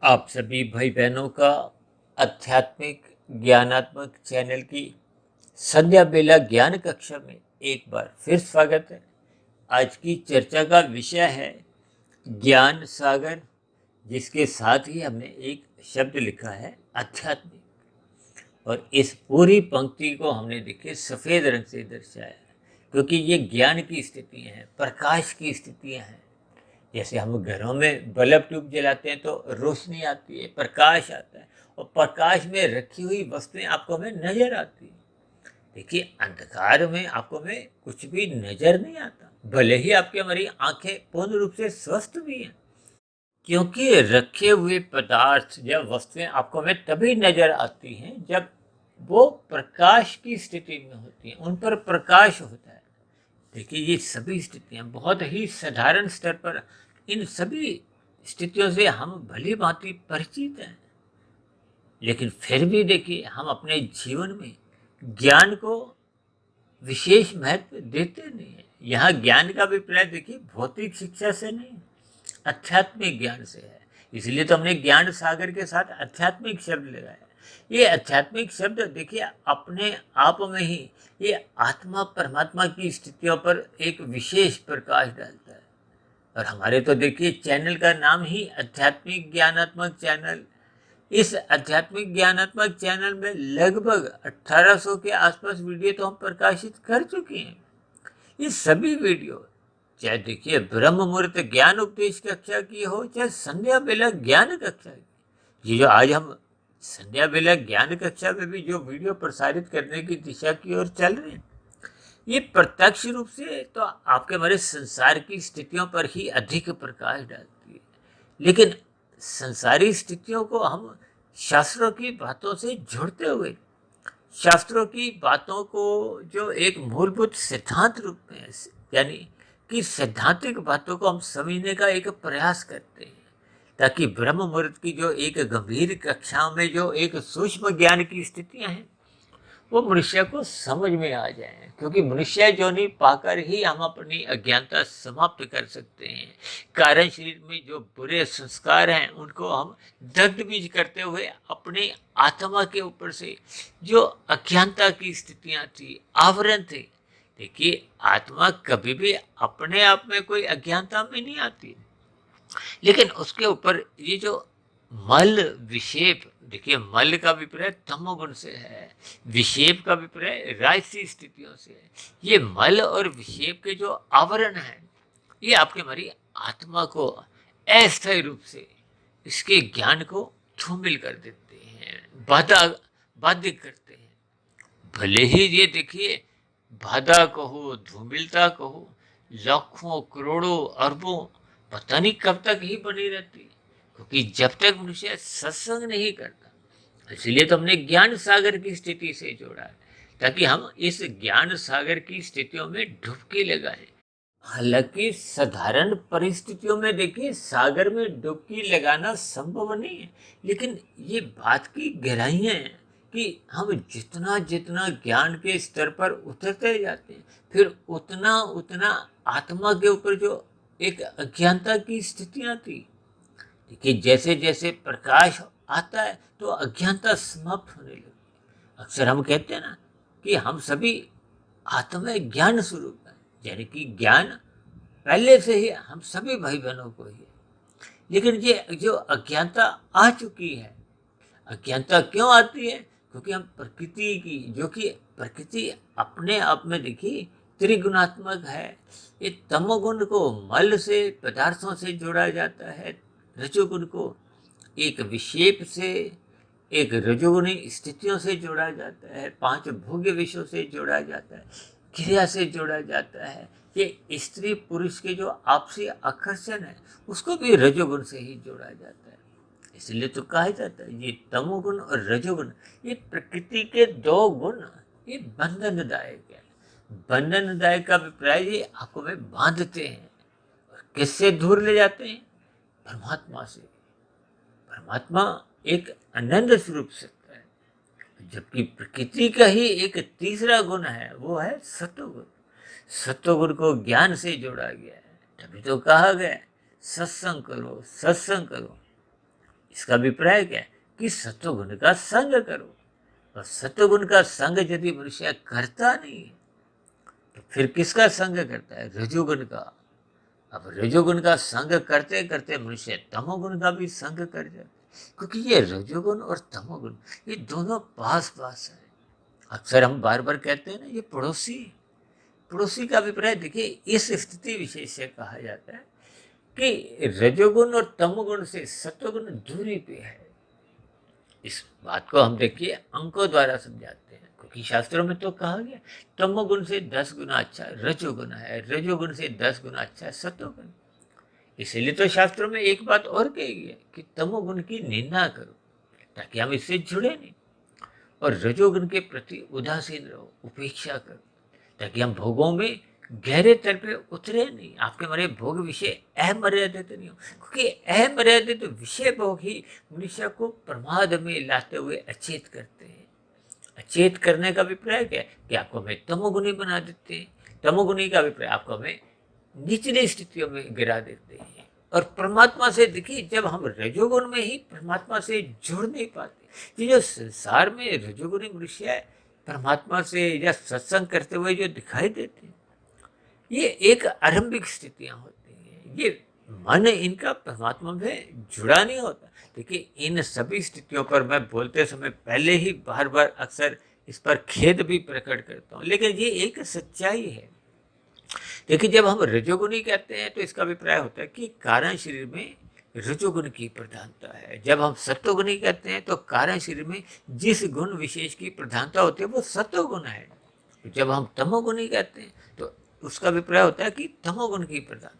आप सभी भाई बहनों का आध्यात्मिक ज्ञानात्मक चैनल की संध्या बेला ज्ञान कक्षा में एक बार फिर स्वागत है। आज की चर्चा का विषय है ज्ञान सागर, जिसके साथ ही हमने एक शब्द लिखा है आध्यात्मिक। और इस पूरी पंक्ति को हमने देखिए सफ़ेद रंग से दर्शाया है, क्योंकि ये ज्ञान की स्थितियाँ हैं, प्रकाश की स्थितियाँ हैं। जैसे हम घरों में बल्ब ट्यूब जलाते हैं तो रोशनी आती है, प्रकाश आता है, और प्रकाश में रखी हुई वस्तुएं आपको हमें नजर आती है। देखिए, अंधकार में आपको हमें कुछ भी नजर नहीं आता, भले ही आपकी हमारी आंखें पूर्ण रूप से स्वस्थ भी हैं, क्योंकि रखे हुए पदार्थ या वस्तुएं आपको हमें तभी नजर आती हैं जब वो प्रकाश की स्थिति में होती हैं, उन पर प्रकाश होता है। देखिए, ये सभी स्थितियां बहुत ही साधारण स्तर पर, इन सभी स्थितियों से हम भली भांति परिचित हैं, लेकिन फिर भी देखिए हम अपने जीवन में ज्ञान को विशेष महत्व देते नहीं हैं। यहाँ ज्ञान का अभिप्राय देखिए भौतिक शिक्षा से नहीं, आध्यात्मिक ज्ञान से है। इसलिए तो हमने ज्ञान सागर के साथ आध्यात्मिक शब्द लगाया। ये आध्यात्मिक शब्द देखिए अपने आप में ही ये आत्मा परमात्मा की स्थितियों पर एक विशेष प्रकाश डालता है। और हमारे तो देखिए चैनल का नाम ही आध्यात्मिक ज्ञानात्मक चैनल। इस आध्यात्मिक ज्ञानात्मक चैनल में लगभग 1800 के आसपास वीडियो तो हम प्रकाशित कर चुके हैं। ये सभी वीडियो, चाहे देखिए ब्रह्म मुहूर्त ज्ञान उपदेश कक्षा की हो, चाहे संध्या बेला ज्ञान कक्षा की, ये जो आज हम संध्या बेला ज्ञान कक्षा में भी जो वीडियो प्रसारित करने की दिशा की ओर चल रहे हैं, ये प्रत्यक्ष रूप से तो आपके हमारे संसार की स्थितियों पर ही अधिक प्रकाश डालती है। लेकिन संसारी स्थितियों को हम शास्त्रों की बातों से जोड़ते हुए, शास्त्रों की बातों को जो एक मूलभूत सिद्धांत रूप में है, यानी कि सैद्धांतिक बातों को हम समझने का एक प्रयास करते हैं, ताकि ब्रह्म मुहूर्त की जो एक गंभीर कक्षा में जो एक सूक्ष्म ज्ञान की स्थितियां हैं वो मनुष्य को समझ में आ जाए। क्योंकि मनुष्य जोनि पाकर ही हम अपनी अज्ञानता समाप्त कर सकते हैं। कारण शरीर में जो बुरे संस्कार हैं उनको हम दग्ध बीज करते हुए अपनी आत्मा के ऊपर से जो अज्ञानता की स्थितियां थी, आवरण थे। देखिए, आत्मा कभी भी अपने आप में कोई अज्ञानता में नहीं आती, लेकिन उसके ऊपर ये जो मल विक्षेप, देखिए मल का अभिप्राय तमोगुण से है, विक्षेप का अभिप्राय राजसी स्थितियों से है। ये मल और विक्षेप के जो आवरण हैं, ये आपके हमारी आत्मा को अस्थायी रूप से इसके ज्ञान को धूमिल कर देते हैं, बाध्य करते हैं। भले ही ये देखिए बाधा कहो, धूमिलता कहो, लाखों करोड़ों अरबों पता नहीं कब तक ही बनी रहती, क्योंकि जब तक मनुष्य सत्संग नहीं करता। इसलिए तो हमने ज्ञान सागर की स्थिति से जोड़ा है, ताकि हम इस ज्ञान सागर की स्थितियों में डुबकी लगाएं। हालांकि साधारण परिस्थितियों में देखिए सागर में डुबकी लगाना संभव नहीं है, लेकिन ये बात की गहराइयाँ हैं कि हम जितना जितना ज्ञान के स्तर पर उतरते जाते हैं, फिर उतना उतना आत्मा के ऊपर जो एक अज्ञानता की स्थितियाँ थी, देखिए जैसे जैसे प्रकाश आता है तो अज्ञानता समाप्त होने लगती है। अक्सर हम कहते हैं ना कि हम सभी आत्म ज्ञान स्वरूप है, यानी कि ज्ञान पहले से ही हम सभी भाई बहनों को ही है। लेकिन ये जो अज्ञानता आ चुकी है, अज्ञानता क्यों आती है? क्योंकि हम प्रकृति की, जो कि प्रकृति अपने आप में देखिए त्रिगुणात्मक है। ये तमोगुण को मल से, पदार्थों से जोड़ा जाता है, रजोगुण को एक विक्षेप से, एक रजोगुणी स्थितियों से जोड़ा जाता है, 5 भोग्य विषयों से जोड़ा जाता है, क्रिया से जोड़ा जाता है। ये स्त्री पुरुष के जो आपसी आकर्षण है उसको भी रजोगुण से ही जोड़ा जाता है। इसलिए तो कहा जाता है ये तमोगुण और रजोगुण, ये प्रकृति के 2 गुण, ये बंधनदायक है। बंधनदायक का अभिप्राय ये आपको में बांधते हैं और किससे दूर ले जाते हैं? परमात्मा से। परमात्मा एक अनंत स्वरूप सत्ता है, जबकि प्रकृति का ही एक तीसरा गुण है, वो है सत्वगुण। सत्वगुण को ज्ञान से जोड़ा गया है, तभी तो कहा गया सत्संग करो, सत्संग करो। इसका अभिप्राय क्या है कि सत्वगुण का संग करो, और सत्वगुण का संग यदि मनुष्य करता नहीं है तो फिर किसका संग करता है? रजोगुण का। अब रजोगुण का संग करते करते मनुष्य तमोगुण का भी संग कर जाता है, क्योंकि ये रजोगुण और तमोगुण ये दोनों पास पास है। अक्सर हम बार बार कहते हैं ना, ये पड़ोसी। पड़ोसी का अभिप्राय देखिए, इस स्थिति विशेष से कहा जाता है कि रजोगुण और तमोगुण से सत्वगुण दूरी पे है। इस बात को हम देखिए अंकों द्वारा समझाते हैं, क्योंकि शास्त्रों में तो कहा गया तमोगुण से 10 गुना अच्छा रजोगुण है, रजोगुण से 10 गुना अच्छा सत्वगुण। इसीलिए तो शास्त्रों में एक बात और कही गई है कि तमोगुण की निंदा करो, ताकि हम इससे जुड़े नहीं, और रजोगुण के प्रति उदासीन रहो, उपेक्षा करो, ताकि हम भोगों में गहरे तर पे उतरे नहीं। आपके हमारे भोग विषय अमर्यादित नहीं हो, क्योंकि अमर्यादित विषय भोग ही मनुष्य को प्रमाद में लाते हुए अचेत करते हैं। अचेत करने का अभिप्राय क्या है कि आपको हमें तमोगुणी बना देते हैं। तमोगुणी का अभिप्राय आपको हमें निचली स्थितियों में गिरा देते हैं। और परमात्मा से देखिए, जब हम रजोगुण में ही परमात्मा से जुड़ नहीं पाते, ये जो संसार में रजोगुणी मनुष्य है परमात्मा से या सत्संग करते हुए जो दिखाई देते हैं, ये एक आरंभिक स्थितियां होती हैं। ये मन इनका परमात्मा में जुड़ा नहीं होता। देखिए, इन सभी स्थितियों पर मैं बोलते समय पहले ही बार बार अक्सर इस पर खेद भी प्रकट करता हूँ, लेकिन ये एक सच्चाई है। देखिए, जब हम रजोगुणी कहते हैं तो इसका अभिप्राय होता है कि कारण शरीर में रजोगुण की प्रधानता है। जब हम सत्वगुणी कहते हैं तो कारण शरीर में जिस गुण विशेष की प्रधानता होती है वो सत्वगुण है। जब हम तमोगुणी कहते हैं तो उसका अभिप्राय होता है कि तमोगुण की प्रधानता।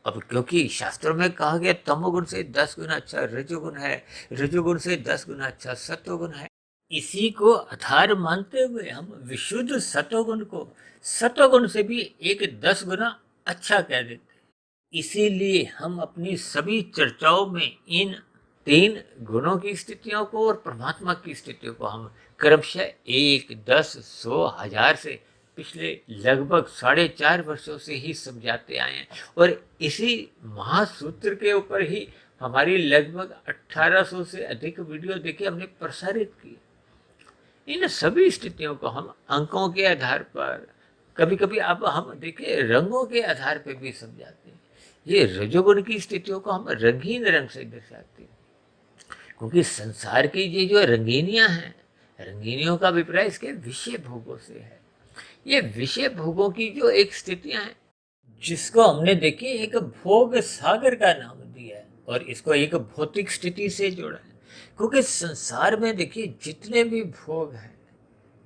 अब क्योंकि शास्त्रों में कहा गया तमोगुण से 10 गुना अच्छा रजोगुण है, रजोगुण से 10 गुना अच्छा सत्वगुण है, इसी को आधार मानते हुए हम विशुद्ध सत्वगुण को सत्वगुण से भी एक 10 गुना अच्छा कह देते हैं। इसीलिए हम अपनी सभी चर्चाओं में इन 3 गुणों की स्थितियों को और परमात्मा की स्थितियों को हम क्रमशः 1, 10, 100, 1000 से पिछले लगभग 4.5 वर्षों से ही समझाते आए हैं, और इसी महासूत्र के ऊपर ही हमारी लगभग 1800 से अधिक वीडियो देखिए हमने प्रसारित की। इन सभी स्थितियों को हम अंकों के आधार पर, कभी कभी अब हम देखिए रंगों के आधार पर भी समझाते हैं। ये रजोगुण की स्थितियों को हम रंगीन रंग से दर्शाते हैं, क्योंकि संसार की ये जो रंगीनियां हैं, रंगीनियों का अभिप्राय इसके विषय भोगों से है। ये विषय भोगों की जो एक स्थितियां हैं, जिसको हमने देखिए एक भोग सागर का नाम दिया है, और इसको एक भौतिक स्थिति से जोड़ा है, क्योंकि संसार में देखिए जितने भी भोग हैं,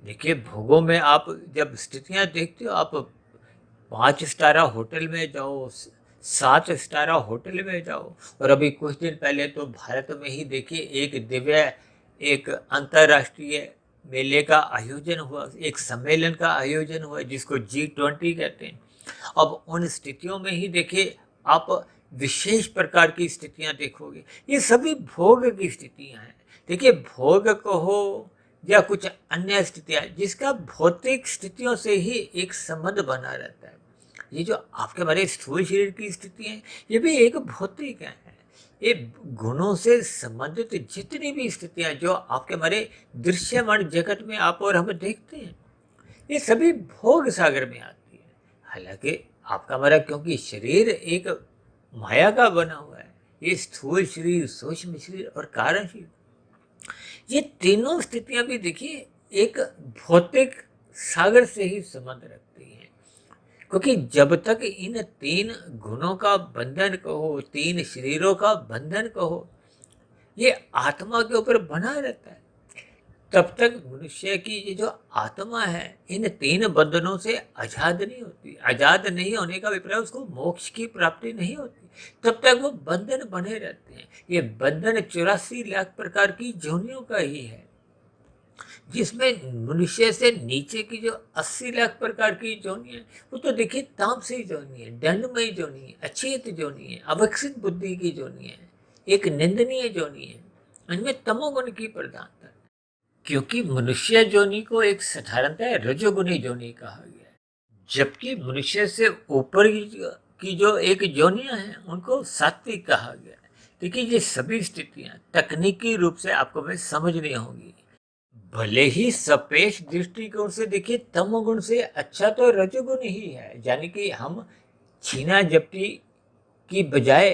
देखिए भोगों में आप जब स्थितियां देखते हो, आप 5 स्टारा होटल में जाओ, 7 स्टारा होटल में जाओ, और अभी कुछ दिन पहले तो भारत में ही देखिए एक अंतर्राष्ट्रीय मेले का आयोजन हुआ, एक सम्मेलन का आयोजन हुआ जिसको G20 कहते हैं। अब उन स्थितियों में ही देखिए आप विशेष प्रकार की स्थितियां देखोगे, ये सभी भोग की स्थितियां हैं। देखिए, भोग कहो या कुछ अन्य स्थितियां, जिसका भौतिक स्थितियों से ही एक संबंध बना रहता है। ये जो आपके हमारे स्थूल शरीर की स्थिति है, ये भी एक भौतिक है। ये गुणों से संबंधित जितनी भी स्थितियां जो आपके हमारे दृश्यमान जगत में आप और हम देखते हैं, ये सभी भोग सागर में आती है। हालांकि आपका हमारा क्योंकि शरीर एक माया का बना हुआ है, ये स्थूल शरीर, सूक्ष्म शरीर और कारण शरीर, ये तीनों स्थितियां भी देखिए एक भौतिक सागर से ही संबंध रखती हैं। क्योंकि जब तक इन 3 गुणों का बंधन कहो, 3 शरीरों का बंधन कहो, ये आत्मा के ऊपर बना रहता है, तब तक मनुष्य की ये जो आत्मा है इन 3 बंधनों से आजाद नहीं होती। आजाद नहीं होने का अभिप्राय उसको मोक्ष की प्राप्ति नहीं होती, तब तक वो बंधन बने रहते हैं। ये बंधन 84 लाख प्रकार की जोनियों का ही है, जिसमें मनुष्य से नीचे की जो 80 लाख प्रकार की जोनी है, वो तो देखिए तामसी जोनी है, दंडमयी जोनी है, अचेत जोनी है, अविकसित बुद्धि की जोनी है, एक निंदनीय जोनी है। इनमें तमोगुण की प्रधानता है, क्योंकि मनुष्य जोनी को एक साधारणतः रजोगुणी जोनी कहा गया है, जबकि मनुष्य से ऊपर की जो एक जोनियां हैं उनको सात्विक कहा गया है। देखिए ये सभी स्थितियां तकनीकी रूप से आपको में समझनी होंगी। भले ही सापेक्ष दृष्टिकोण से देखिए तमोगुण से अच्छा तो रजोगुण ही है, यानी कि हम छीना झपटी की बजाय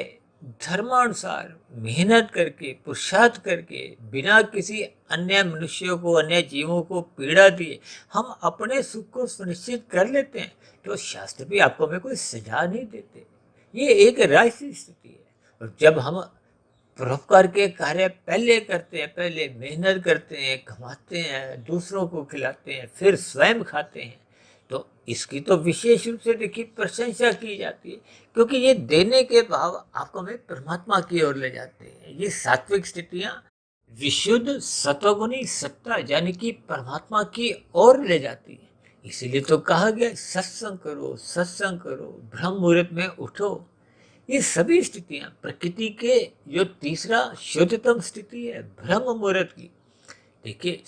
धर्मानुसार मेहनत करके पुरुषार्थ करके बिना किसी अन्य मनुष्यों को अन्य जीवों को पीड़ा दिए हम अपने सुख को सुनिश्चित कर लेते हैं, तो शास्त्र भी आपको में कोई सजा नहीं देते। ये एक राष्ट्रीय स्थिति है। और जब हम परोपकार के कार्य पहले करते हैं, पहले मेहनत करते हैं, कमाते हैं, दूसरों को खिलाते हैं, फिर स्वयं खाते हैं, तो इसकी तो विशेष रूप से देखिए प्रशंसा की जाती है, क्योंकि ये देने के भाव आपको हमें परमात्मा की ओर ले जाते हैं। ये सात्विक स्थितियां विशुद्ध सत्वगुणी सत्ता यानी कि परमात्मा की ओर ले जाती है। इसीलिए तो कहा गया सत्संग करो, ब्रह्म मुहूर्त में उठो। ये सभी स्थितियां प्रकृति के जो तीसरा शुद्धतम स्थिति है ब्रह्म मुहूर्त की, देखिए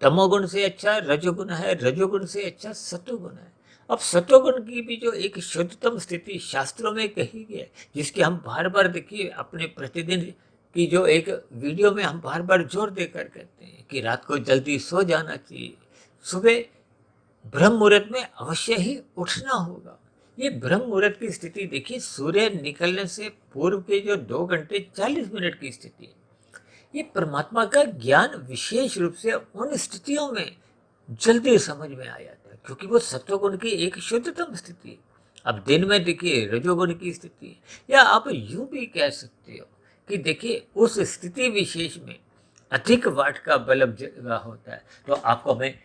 तमोगुण से अच्छा रजोगुण है, रजोगुण से अच्छा सत्वगुण है। अब सत्वगुण की भी जो एक शुद्धतम स्थिति शास्त्रों में कही गई है, जिसकी हम बार बार देखिए अपने प्रतिदिन की जो एक वीडियो में हम बार बार जोर देकर कहते हैं कि रात को जल्दी सो जाना चाहिए, सुबह ब्रह्म मुहूर्त में अवश्य ही उठना होगा। ये ब्रह्म मुहूर्त की स्थिति देखिए सूर्य निकलने से पूर्व के जो 2 घंटे 40 मिनट की स्थिति है। ये परमात्मा का ज्ञान विशेष रूप से उन स्थितियों में जल्दी समझ में आ जाता है, क्योंकि वो सत्वगुण की एक शुद्धतम स्थिति है। अब दिन में देखिए रजोगुण की स्थिति है, या आप यूं भी कह सकते हो कि देखिए उस स्थिति विशेष में अधिक वाट का बल्ब जगा होता है, तो आपको हमें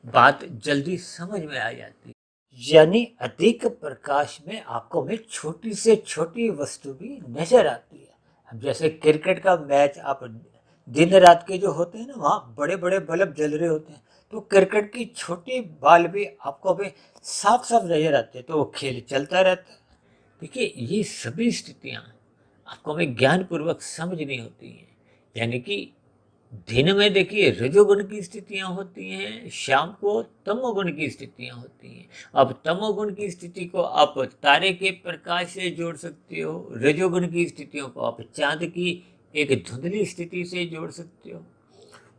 बात जल्दी समझ में आ जाती है। यानी अधिक प्रकाश में आपको में छोटी से छोटी वस्तु भी नजर आती है। अब जैसे क्रिकेट का मैच आप दिन रात के जो होते हैं ना, वहाँ बड़े बड़े बल्ब जल रहे होते हैं, तो क्रिकेट की छोटी बॉल भी आपको में साफ साफ नजर आते हैं, तो वो खेल चलता रहता है। देखिए ये सभी स्थितियाँ आपको में ज्ञान पूर्वक समझनी होती हैं। यानी कि दिन में देखिए रजोगुण की स्थितियां होती हैं, शाम को तमोगुण की स्थितियां होती हैं। अब तमोगुण की स्थिति को आप तारे के प्रकाश से जोड़ सकते हो, रजोगुण की स्थितियों को आप चांद की एक धुंधली स्थिति से जोड़ सकते हो,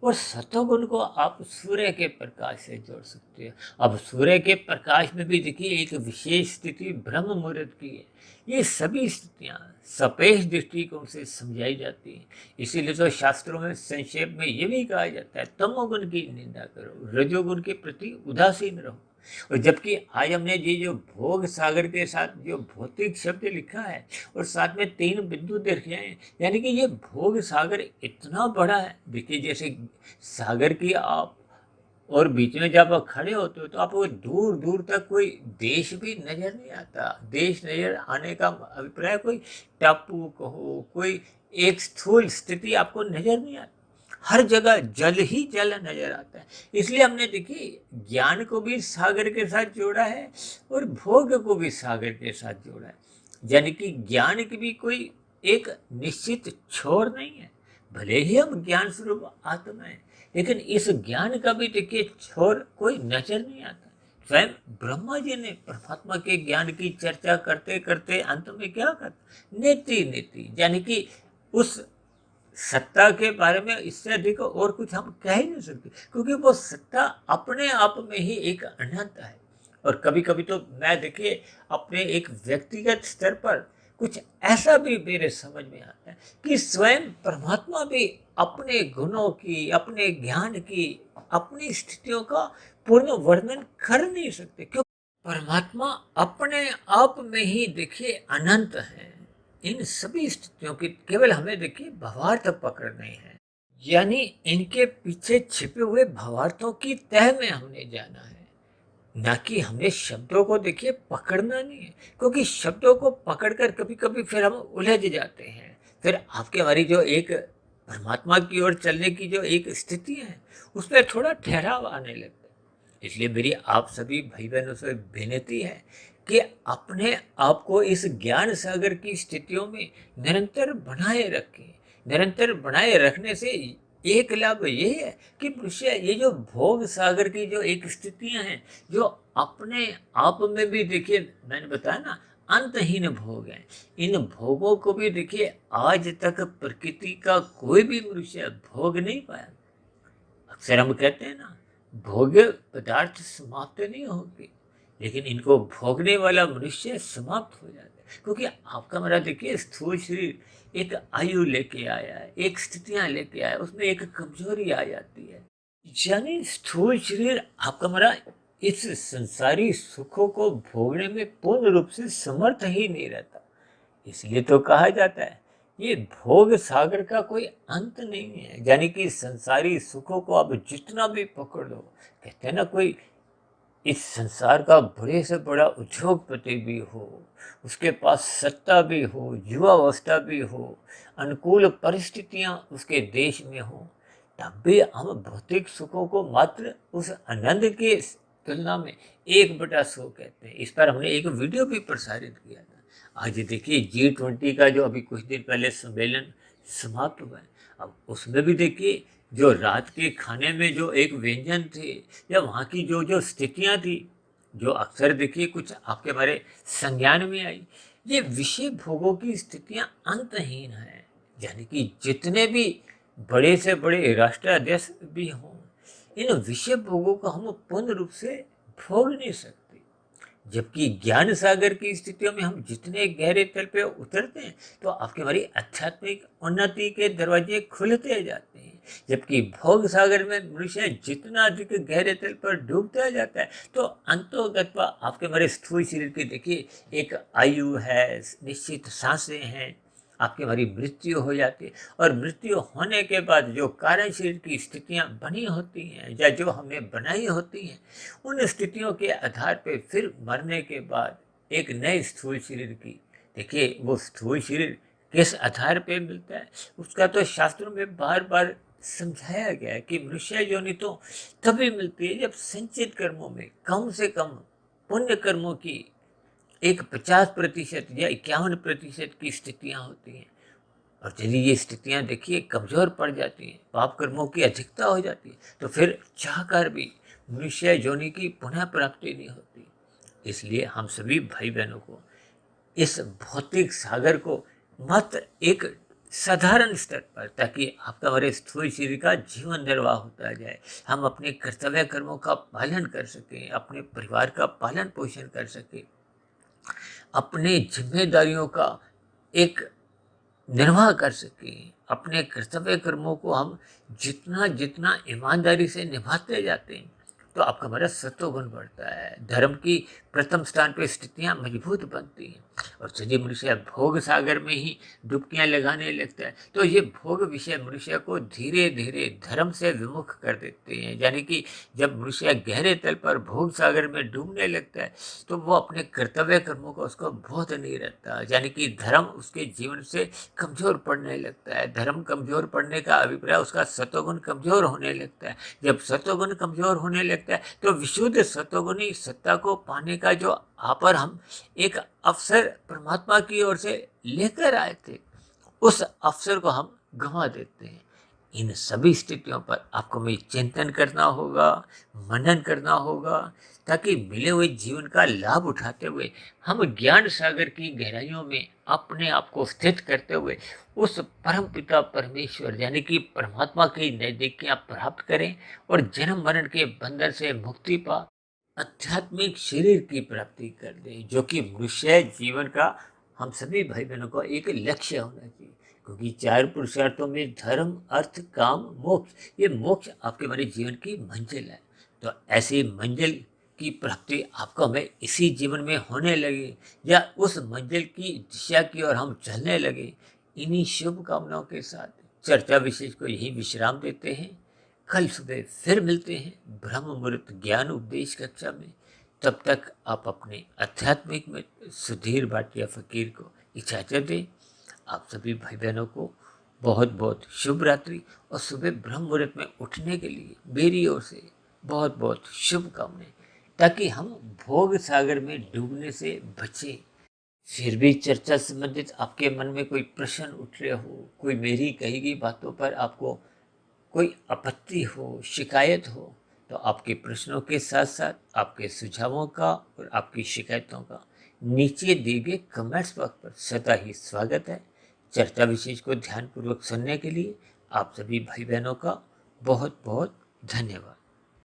और सतोगुण को आप सूर्य के प्रकाश से जोड़ सकते हो। अब सूर्य के प्रकाश में भी देखिए एक विशेष स्थिति ब्रह्म मुहूर्त की है। ये सभी स्थितियां सापेक्ष दृष्टिकोण से समझाई जाती हैं। इसीलिए तो शास्त्रों में संक्षेप में ये भी कहा जाता है तमोगुण की निंदा करो, रजोगुण के प्रति उदासीन रहो। और जबकि आज हमने ये जो भोग सागर के साथ जो भौतिक शब्द लिखा है और साथ में 3 बिंदु देखे हैं, यानी कि ये भोग सागर इतना बड़ा है। देखिए जैसे सागर की आप और बीच में जब आप खड़े होते हो तो आपको दूर दूर तक कोई देश भी नजर नहीं आता। देश नजर आने का अभिप्राय कोई टापू कहो, कोई एक स्थूल स्थिति आपको नजर नहीं आती। हर जगह जल ही जल नजर आता है। इसलिए हमने देखिए ज्ञान को भी सागर के साथ जोड़ा है और भोग को भी सागर के साथ जोड़ा है। यानी कि ज्ञान की भी कोई एक निश्चित छोर नहीं है। भले ही हम ज्ञान स्वरूप आत्मा है, लेकिन इस ज्ञान का भी देखिए छोर कोई नजर नहीं आता। स्वयं ब्रह्मा जी ने परमात्मा के ज्ञान की चर्चा करते करते अंत में क्या करते, नेति नेति, यानी कि उस सत्ता के बारे में इससे अधिक और कुछ हम कह ही नहीं सकते, क्योंकि वो सत्ता अपने आप में ही एक अनंत है। और कभी कभी तो मैं देखिए अपने एक व्यक्तिगत स्तर पर कुछ ऐसा भी मेरे समझ में आता है कि स्वयं परमात्मा भी अपने गुणों की, अपने ज्ञान की, अपनी स्थितियों का पूर्ण वर्णन कर नहीं सकते, क्यों? परमात्मा अपने आप में ही देखिए अनंत है। इन सभी स्थितियों की केवल हमें देखिए भावार्थ पकड़ने हैं, यानी इनके पीछे छिपे हुए भावार्थों की तह में हमने जाना है, ना कि हमें शब्दों को देखिए पकड़ना नहीं है। क्योंकि शब्दों को पकड़कर कभी कभी फिर हम उलझ जाते हैं, फिर आपके हमारी जो एक परमात्मा की ओर चलने की जो एक स्थिति है उसमें थोड़ा ठहराव आने लगता है। इसलिए मेरी आप सभी भाई बहनों से विनती है कि अपने आप को इस ज्ञान सागर की स्थितियों में निरंतर बनाए रखें। निरंतर बनाए रखने से एक लाभ ये है कि मनुष्य ये जो भोग सागर की जो एक स्थितियां हैं, जो अपने आप में भी देखिए मैंने बताया ना, अंतहीन भोग हैं। इन भोगों को भी देखिए आज तक प्रकृति का कोई भी मनुष्य भोग नहीं पाया। अक्सर हम कहते हैं ना, भोग्य पदार्थ समाप्त नहीं होंगे, लेकिन इनको भोगने वाला मनुष्य समाप्त हो जाता है। क्योंकि आपका मेरा देखिए स्थूल शरीर एक आयु लेके आया है, एक स्थितियां लेके आया है, उसमें एक कमजोरी आ जाती है। यानी स्थूल शरीर आपका मेरा इस संसारी सुखों को भोगने में पूर्ण रूप से समर्थ ही नहीं रहता। इसलिए तो कहा जाता है ये भोग सागर का कोई अंत नहीं है। यानी कि संसारी सुखों को आप जितना भी पकड़ लो, कहते हैं ना, कोई इस संसार का बड़े से बड़ा उद्योगपति भी हो, उसके पास सत्ता भी हो, युवावस्था भी हो, अनुकूल परिस्थितियां उसके देश में हो, तब भी हम भौतिक सुखों को मात्र उस आनंद की तुलना में 1/100 कहते हैं। इस पर हमने एक वीडियो भी प्रसारित किया था। आज देखिए G20 का जो अभी कुछ दिन पहले सम्मेलन समाप्त हुआ है, अब उसमें भी देखिए जो रात के खाने में जो एक व्यंजन थे, या वहाँ की जो जो स्थितियाँ थी, जो अक्सर देखिए कुछ आपके हमारे संज्ञान में आई, ये विषय भोगों की स्थितियाँ अंतहीन हैं। यानी कि जितने भी बड़े से बड़े राष्ट्राध्यक्ष भी हों, इन विषय भोगों को हम पूर्ण रूप से भोग नहीं सकते। जबकि ज्ञान सागर की स्थितियों में हम जितने गहरे तल पे उतरते हैं, तो आपकी हमारी आध्यात्मिक उन्नति के दरवाजे खुलते जाते हैं। जबकि भोग सागर में मनुष्य जितना अधिक गहरे तल पर डूबता जाता है, तो अंतोगत्वा आपके हमारे स्थूल शरीर की देखिए एक आयु है, निश्चित सांसें हैं, आपकी हमारी मृत्यु हो जाती है। और मृत्यु होने के बाद जो कारण शरीर की स्थितियां बनी होती हैं, या जो हमने बनाई होती हैं, उन स्थितियों के आधार पे फिर मरने के बाद एक नए स्थूल शरीर की, देखिए वो स्थूल शरीर किस आधार पे मिलता है, उसका तो शास्त्रों में बार बार समझाया गया है कि मनुष्य योनि तो तभी मिलती है जब संचित कर्मों में कम से कम पुण्य कर्मों की एक 50% या 51% की स्थितियां होती हैं। और यदि ये स्थितियां देखिए कमजोर पड़ जाती हैं, पाप कर्मों की अधिकता हो जाती है, तो फिर चाहकर भी मनुष्य योनि की पुनः प्राप्ति नहीं होती। इसलिए हम सभी भाई बहनों को इस भौतिक सागर को मात्र एक साधारण स्तर पर, ताकि आपका हमारे स्थूल शरीर का जीवन निर्वाह होता जाए, हम अपने कर्तव्य कर्मों का पालन कर सकें, अपने परिवार का पालन पोषण कर सकें, अपने जिम्मेदारियों का एक निर्वाह कर सकें, अपने कर्तव्य कर्मों को हम जितना जितना ईमानदारी से निभाते जाते हैं, तो आपका हमारा सत्वगुण बढ़ता है, धर्म की प्रथम स्थान पर स्थितियां मजबूत बनती हैं। और यदि मनुष्य भोग सागर में ही डुबकियां लगाने लगता है, तो ये भोग विषय मनुष्य को धीरे धीरे धर्म से विमुख कर देते हैं। यानी कि जब मनुष्य गहरे तल पर भोग सागर में डूबने लगता है, तो वो अपने कर्तव्य कर्मों का उसको बोध नहीं रहता। यानी कि धर्म उसके जीवन से कमजोर पड़ने लगता है। धर्म कमजोर पड़ने का अभिप्राय उसका सत्वगुण कमजोर होने लगता है। जब सत्वगुण कमजोर होने लगता है, तो विशुद्ध सत्वगुणी सत्ता को पाने का जो पर हम एक अवसर परमात्मा की ओर से लेकर आए थे, उस अवसर को हम गंवा देते हैं। इन सभी स्थितियों पर आपको में चिंतन करना होगा, मनन करना होगा, ताकि मिले हुए जीवन का लाभ उठाते हुए हम ज्ञान सागर की गहराइयों में अपने आप को स्थित करते हुए उस परम पिता परमेश्वर यानी कि परमात्मा की नजदीकियां प्राप्त करें, और जन्म मरण के बंधन से मुक्ति पा आध्यात्मिक शरीर की प्राप्ति कर दे, जो कि मनुष्य जीवन का हम सभी भाई बहनों को एक लक्ष्य होना चाहिए। क्योंकि 4 पुरुषार्थों में धर्म, अर्थ, काम, मोक्ष, ये मोक्ष आपके हमारे जीवन की मंजिल है। तो ऐसी मंजिल की प्राप्ति आपको हमें इसी जीवन में होने लगे, या उस मंजिल की दिशा की ओर हम चलने लगे। इन्हीं शुभकामनाओं के साथ चर्चा विशेष को यही विश्राम देते हैं। कल सुबह फिर मिलते हैं ब्रह्म मुहूर्त ज्ञान उपदेश कक्षा में। तब तक आप अपने आध्यात्मिक में सुधीर भाटिया फकीर को इजाजत दें। आप सभी भाई बहनों को बहुत बहुत शुभ रात्रि, और सुबह ब्रह्म मुहूर्त में उठने के लिए मेरी ओर से बहुत बहुत शुभकामनाएं, ताकि हम भोग सागर में डूबने से बचें। फिर भी चर्चा संबंधित आपके मन में कोई प्रश्न उठ रहे हो, कोई मेरी कही गई बातों पर आपको कोई आपत्ति हो, शिकायत हो, तो आपके प्रश्नों के साथ साथ आपके सुझावों का और आपकी शिकायतों का नीचे दिए गए कमेंट्स बॉक्स पर सदा ही स्वागत है। चर्चा विशेष को ध्यानपूर्वक सुनने के लिए आप सभी भाई बहनों का बहुत बहुत धन्यवाद।